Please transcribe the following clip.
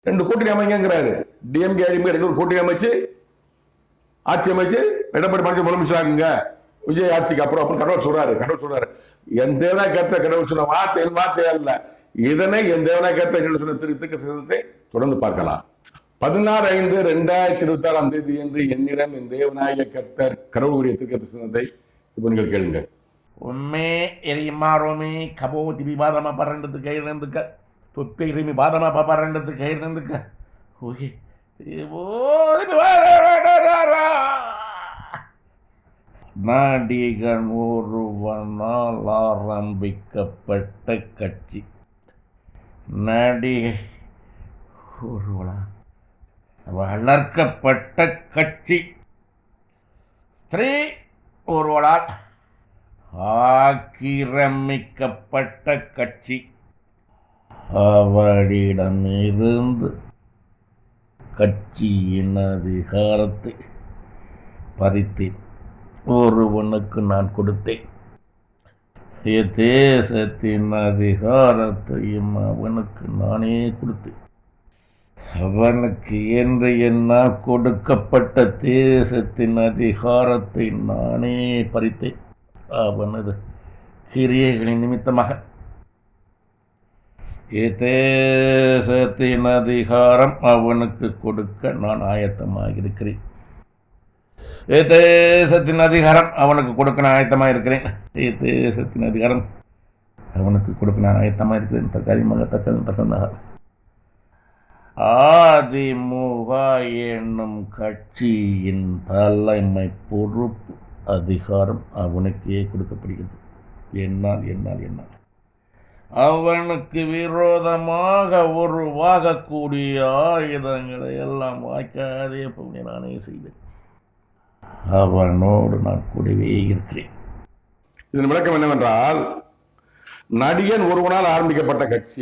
2 கூட்டணி அமைங்கிறாரு. DMK IDMK 2 கூட்டணி அமைச்சு ஆட்சி அமைச்சு எடப்பாடி பழனிசாமி முதலமைச்சராகுங்க விஜய் ஆட்சிக்கு அப்புறம் கடவுள் சொல்றாரு. என் தேவனா கேட்ட கடவுள் சொன்ன வார்த்தை என் வார்த்தை அல்ல. இதனை என் தேவனா கேட்ட சொன்ன திருக்க சின்னத்தை தொடர்ந்து பார்க்கலாம். 16/5/2026 என்று என்னிடம் என் தேவநாயக கர்த்தர் கடவுளுடைய திருக்க சின்னத்தை இப்ப நீங்கள் கேளுங்கள். ಒಮ್ಮೆ ಎರಿಮಾರೋಮಿ ಕಬೋತಿ ವಿವಾದಮ ಪರಂಡದ ಕೈದಂದಕ ತೊಪ್ಪೆ ಇರಿಮಿ ಬಾದಮ ಪರಂಡದ ಕೈದಂದಕ ಹೋಗಿ நாடிகள் ஒருவனால் ஆரம்பிக்கப்பட்ட கட்சி. நடிகை ஒருவனால் வளர்க்கப்பட்ட கட்சி. ஸ்திரீ ஒருவளால் ஆக்கிரமிக்கப்பட்ட கட்சி. அவளிடமிருந்து கட்சியின் அதிகாரத்தை பறித்தேன். ஒருவனுக்கு நான் கொடுத்தேன். தேசத்தின் அதிகாரத்தையும் அவனுக்கு நானே கொடுத்தேன். அவனுக்கு என்று என்னால் கொடுக்கப்பட்ட தேசத்தின் அதிகாரத்தை நானே பறித்தேன். அவனது கிரியைகளின் நிமித்தமாக தேசத்தின் அதிகாரம் அவனுக்கு கொடுக்க நான் ஆயத்தமாக இருக்கிறேன். தேசத்தின் அதிகாரம் அவனுக்கு கொடுக்க நான் ஆயத்தமாக இருக்கிறேன். தேசத்தின் அதிகாரம் அவனுக்கு கொடுக்க நான் ஆயத்தமாக இருக்கிறேன். தக்காளி அதிமுக என்னும் கட்சியின் தலைமை பொறுப்பு அதிகாரம் அவனுக்கே கொடுக்கப்படுகிறது. என்னால் அவனுக்கு விரோதமாக உருவாகக்கூடிய ஆயுதங்களை எல்லாம் வாய்க்காதே போய் நானே செய்வேன். அவனோடு நான் கூடவே இருக்கிறேன். இதன் விளக்கம் என்னவென்றால், நடிகன் ஒருவனால் ஆரம்பிக்கப்பட்ட கட்சி